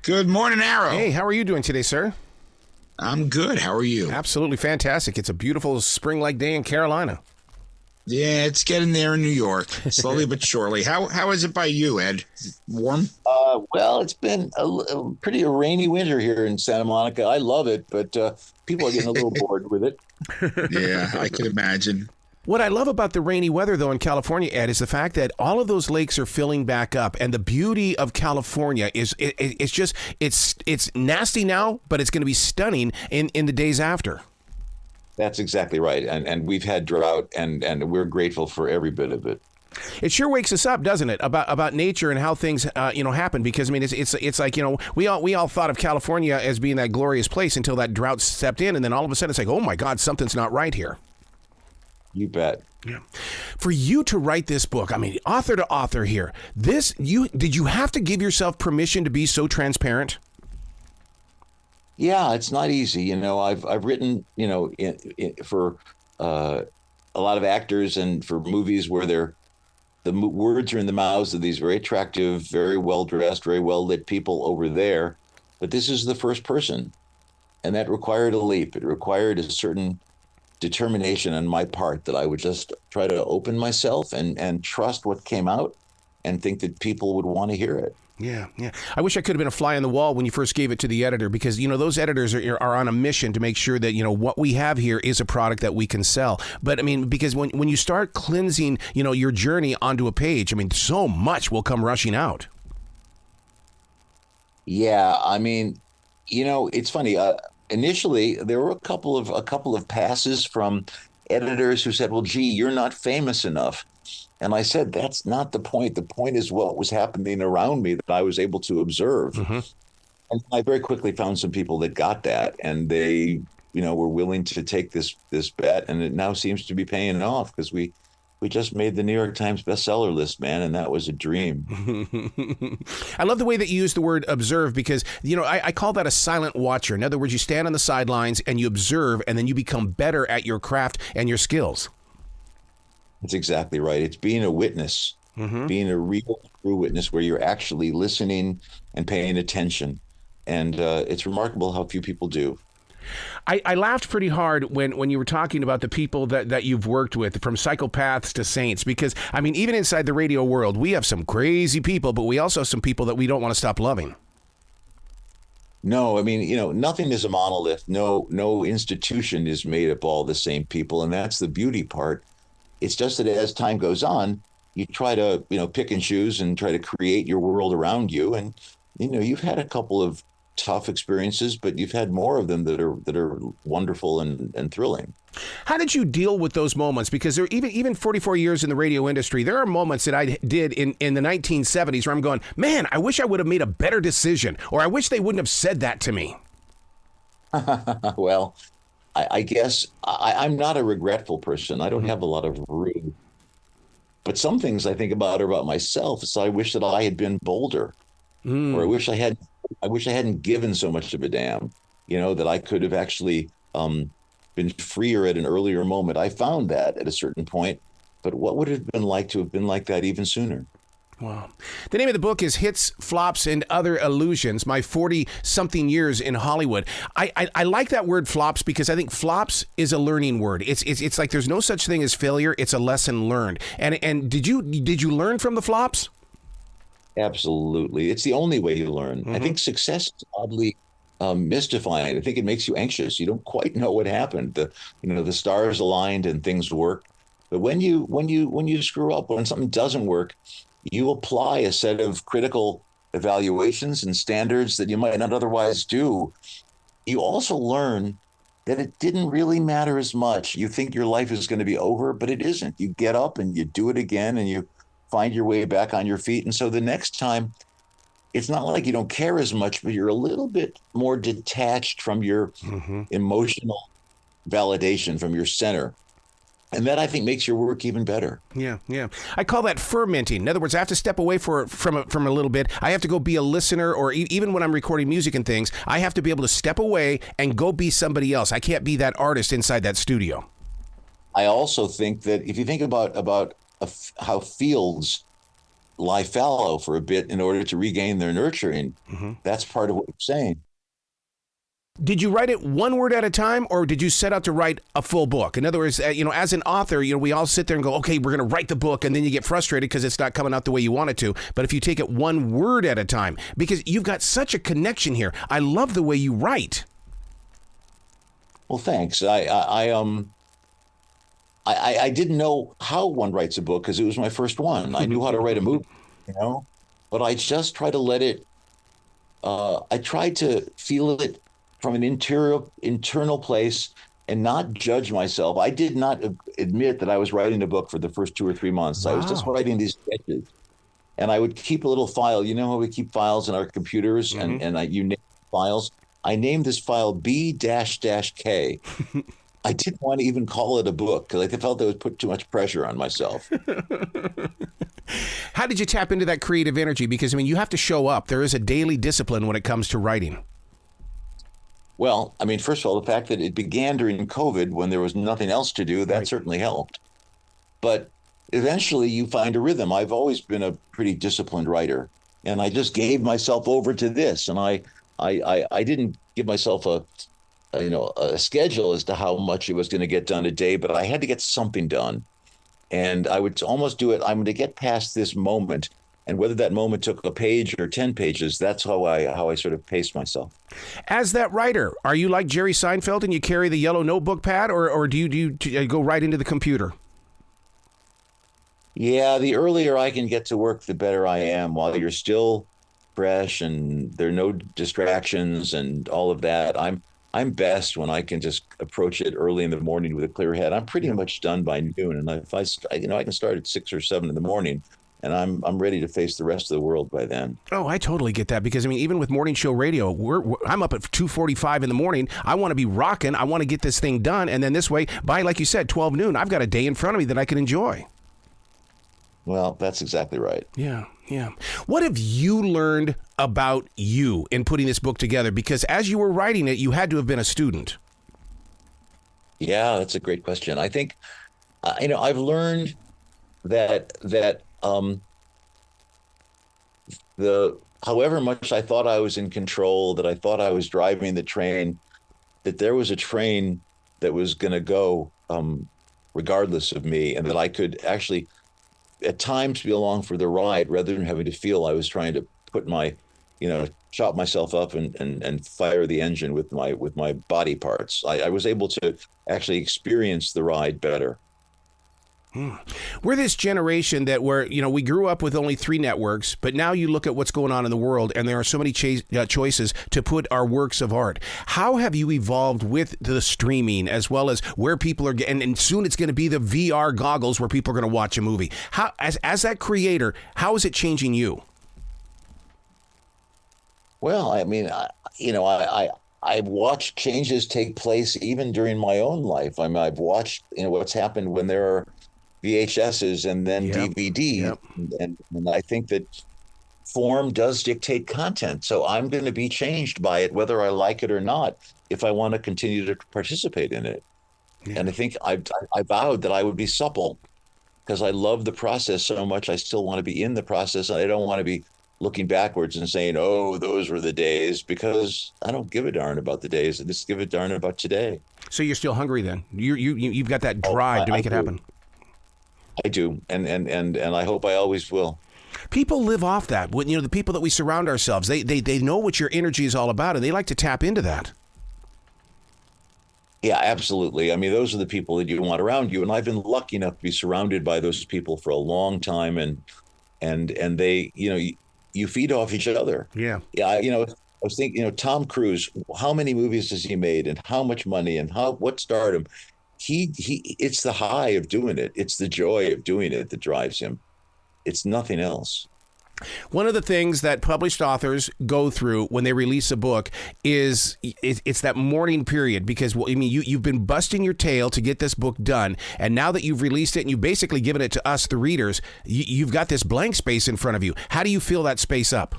Good morning, Arrow. Hey, how are you doing today, sir? I'm good. How are you? Absolutely fantastic. It's a beautiful spring-like day in Carolina. Yeah, it's getting there in New York, slowly but surely. How is it by you, Ed? Is it warm? Well, it's been a pretty rainy winter here in Santa Monica. I love it, but people are getting a little bored with it. Yeah, I can imagine. What I love about the rainy weather, though, in California, Ed, is the fact that all of those lakes are filling back up, and the beauty of California is it's nasty now, but it's going to be stunning in the days after. That's exactly right, and we've had drought, and we're grateful for every bit of it. It sure wakes us up, doesn't it, about nature and how things happen? Because I mean, it's like, we all thought of California as being that glorious place until that drought stepped in, and then all of a sudden it's like, oh my God, something's not right here. You bet. Yeah. For you to write this book, I mean, author to author here, did you have to give yourself permission to be so transparent? Yeah, it's not easy. I've written, for a lot of actors and for movies where the words are in the mouths of these very attractive, very well-dressed, very well-lit people over there. But this is the first person. And that required a leap. It required a certain determination on my part that I would just try to open myself and trust what came out and think that people would want to hear it. Yeah. I wish I could have been a fly on the wall when you first gave it to the editor, because, those editors are on a mission to make sure that, what we have here is a product that we can sell. But I mean, because when you start cleansing, your journey onto a page, I mean, so much will come rushing out. Yeah. I mean, it's funny. Initially, there were a couple of passes from editors who said, well, gee, you're not famous enough. And I said, that's not the point. The point is what was happening around me that I was able to observe. Mm-hmm. And I very quickly found some people that got that, and they, were willing to take this bet. And it now seems to be paying off, because we just made the New York Times bestseller list, man, and that was a dream. I love the way that you use the word observe, because, I call that a silent watcher. In other words, you stand on the sidelines and you observe, and then you become better at your craft and your skills. That's exactly right. It's being a witness, mm-hmm. being a real, true witness where you're actually listening and paying attention. And it's remarkable how few people do. I laughed pretty hard when you were talking about the people that you've worked with, from psychopaths to saints, because, I mean, even inside the radio world, we have some crazy people, but we also have some people that we don't want to stop loving. No, I mean, nothing is a monolith. No institution is made up all the same people, and that's the beauty part. It's just that as time goes on, you try to, pick and choose and try to create your world around you. And, you've had a couple of tough experiences, but you've had more of them that are wonderful and thrilling. How did you deal with those moments? Because there, even 44 years in the radio industry, there are moments that I did in the 1970s where I'm going, man, I wish I would have made a better decision, or I wish they wouldn't have said that to me. Well, I guess I'm not a regretful person. I don't have a lot of rude. But some things I think about are about myself. So I wish that I had been bolder, or I wish I hadn't given so much of a damn, that I could have actually been freer at an earlier moment. I found that at a certain point, but what would it have been like to have been like that even sooner? Wow. The name of the book is Hits, Flops, and Other Illusions, My 40-something Years in Hollywood. I like that word flops, because I think flops is a learning word. It's like there's no such thing as failure. It's a lesson learned. And did you learn from the flops? Absolutely. It's the only way you learn. Mm-hmm. I think success is oddly mystifying. I think it makes you anxious. You don't quite know what happened. The stars aligned and things worked. But when you screw up, when something doesn't work, you apply a set of critical evaluations and standards that you might not otherwise do. You also learn that it didn't really matter as much. You think your life is going to be over, but it isn't. You get up and you do it again, and you find your way back on your feet. And so the next time, it's not like you don't care as much, but you're a little bit more detached from your emotional validation, from your center. And that, I think, makes your work even better. Yeah. I call that fermenting. In other words, I have to step away from a little bit. I have to go be a listener, or even when I'm recording music and things, I have to be able to step away and go be somebody else. I can't be that artist inside that studio. I also think that if you think about how fields lie fallow for a bit in order to regain their nurturing. That's part of what you're saying. Did you write it one word at a time, or did you set out to write a full book? In other words, as an author, we all sit there and go, okay, we're going to write the book, and then you get frustrated because it's not coming out the way you want it to. But if you take it one word at a time, because you've got such a connection here. I love the way you write. Well, thanks. I didn't know how one writes a book because it was my first one. I knew how to write a movie, but I just try to let it. I tried to feel it from an internal place and not judge myself. I did not admit that I was writing a book for the first 2 or 3 months. Wow. I was just writing these sketches, and I would keep a little file. You know how we keep files in our computers, and you name files. I named this file B-K. I didn't want to even call it a book because I felt that would put too much pressure on myself. How did you tap into that creative energy? Because, you have to show up. There is a daily discipline when it comes to writing. Well, first of all, the fact that it began during COVID when there was nothing else to do, that certainly helped. But eventually you find a rhythm. I've always been a pretty disciplined writer, and I just gave myself over to this. And I didn't give myself a schedule as to how much it was going to get done a day, but I had to get something done. And I would almost do it. I'm going to get past this moment. And whether that moment took a page or 10 pages, that's how I sort of paced myself. As that writer, are you like Jerry Seinfeld and you carry the yellow notebook pad, or do you go right into the computer? Yeah, the earlier I can get to work, the better I am. While you're still fresh and there are no distractions and all of that, I'm best when I can just approach it early in the morning with a clear head. I'm pretty much done by noon, and if I can start at 6 or 7 in the morning. And I'm ready to face the rest of the world by then. Oh, I totally get that because, even with morning show radio, I'm up at 2:45 in the morning. I want to be rocking. I want to get this thing done. And then this way, by, like you said, 12 noon, I've got a day in front of me that I can enjoy. Well, that's exactly right. Yeah. What have you learned about you in putting this book together? Because as you were writing it, you had to have been a student. Yeah, that's a great question. I think, I've learned that however much I thought I was in control, that I thought I was driving the train, that there was a train that was going to go regardless of me, and that I could actually at times be along for the ride rather than having to feel I was trying to put my, chop myself up and fire the engine with my body parts. I was able to actually experience the ride better. We're this generation that we grew up with only 3 networks, but now you look at what's going on in the world and there are so many choices to put our works of art. How have you evolved with the streaming as well as where people are getting, and soon it's going to be the VR goggles where people are going to watch a movie. How, as that creator, how is it changing you? Well, I've watched changes take place even during my own life. I've watched, what's happened when there are VHSs and then DVD. Yep. And I think that form does dictate content. So I'm going to be changed by it, whether I like it or not, if I want to continue to participate in it. Yeah. And I think I vowed that I would be supple because I love the process so much. I still want to be in the process. And I don't want to be looking backwards and saying, oh, those were the days, because I don't give a darn about the days. I just give a darn about today. So you're still hungry then? You've got that drive to make it happen. I do, and I hope I always will. People live off that. The people that we surround ourselves, they know what your energy is all about, and they like to tap into that. Yeah, absolutely. Those are the people that you want around you, and I've been lucky enough to be surrounded by those people for a long time, and they, you feed off each other. Yeah. Yeah. I was thinking, Tom Cruise, how many movies has he made, and how much money, and what stardom? It's the high of doing it. It's the joy of doing it that drives him. It's nothing else. One of the things that published authors go through when they release a book is it's that mourning period, because you've been busting your tail to get this book done, and now that you've released it and you've basically given it to us, the readers, you've got this blank space in front of you. How do you fill that space up?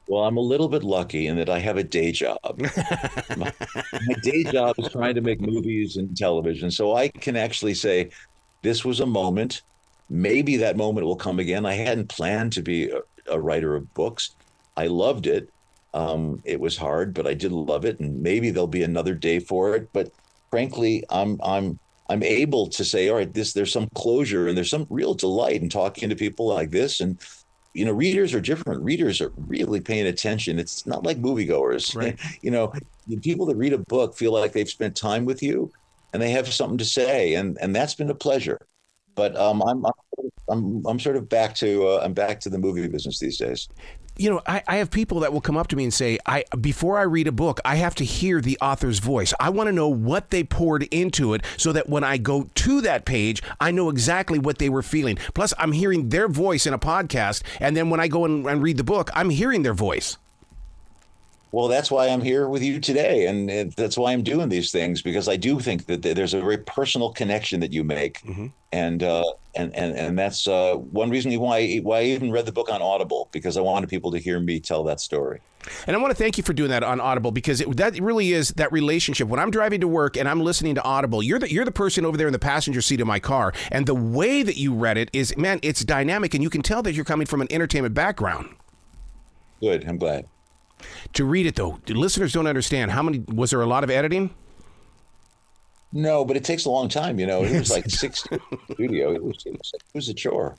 Well, I'm a little bit lucky in that I have a day job. My day job is trying to make movies and television, so I can actually say, this was a moment. maybe that moment will come again. I hadn't planned to be a writer of books. I loved it. It was hard, but I did love it, and maybe there'll be another day for it. But frankly, I'm able to say, all right, there's some closure and there's some real delight in talking to people like this. And readers are different. Readers are really paying attention. It's not like moviegoers. Right. The people that read a book feel like they've spent time with you, and they have something to say, and that's been a pleasure. But I'm sort of back to the movie business these days. I have people that will come up to me and say, before I read a book, I have to hear the author's voice. I want to know what they poured into it so that when I go to that page, I know exactly what they were feeling. Plus, I'm hearing their voice in a podcast, and then when I go and read the book, I'm hearing their voice. Well, that's why I'm here with you today, and that's why I'm doing these things, because I do think that there's a very personal connection that you make, and that's one reason why I even read the book on Audible, because I wanted people to hear me tell that story. And I want to thank you for doing that on Audible, because that really is that relationship. When I'm driving to work and I'm listening to Audible, you're the person over there in the passenger seat of my car, and the way that you read it is, man, it's dynamic, and you can tell that you're coming from an entertainment background. Good, I'm glad. To read it, though, listeners don't understand. Was there a lot of editing? No, but it takes a long time. It was like 6 studio. It was a chore.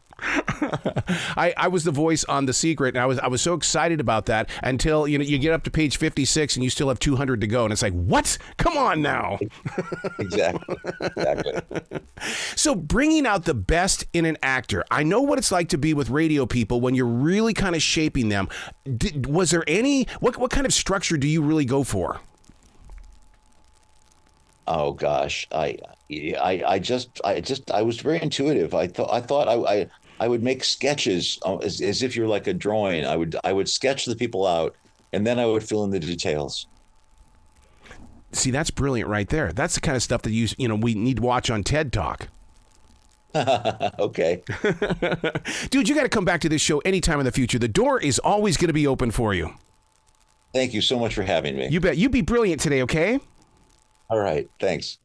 I was the voice on The Secret, and I was so excited about that until you get up to page 56 and you still have 200 to go, and it's like, what? Come on now. Exactly. So bringing out the best in an actor, I know what it's like to be with radio people when you're really kind of shaping them. Was there any what kind of structure do you really go for? Oh gosh, I was very intuitive. I thought I would make sketches as if you're like a drawing. I would sketch the people out, and then I would fill in the details. See, that's brilliant right there. That's the kind of stuff that we need to watch on TED Talk. Okay. Dude, you got to come back to this show anytime in the future. The door is always going to be open for you. Thank you so much for having me. You bet. You be brilliant today, okay? All right. Thanks.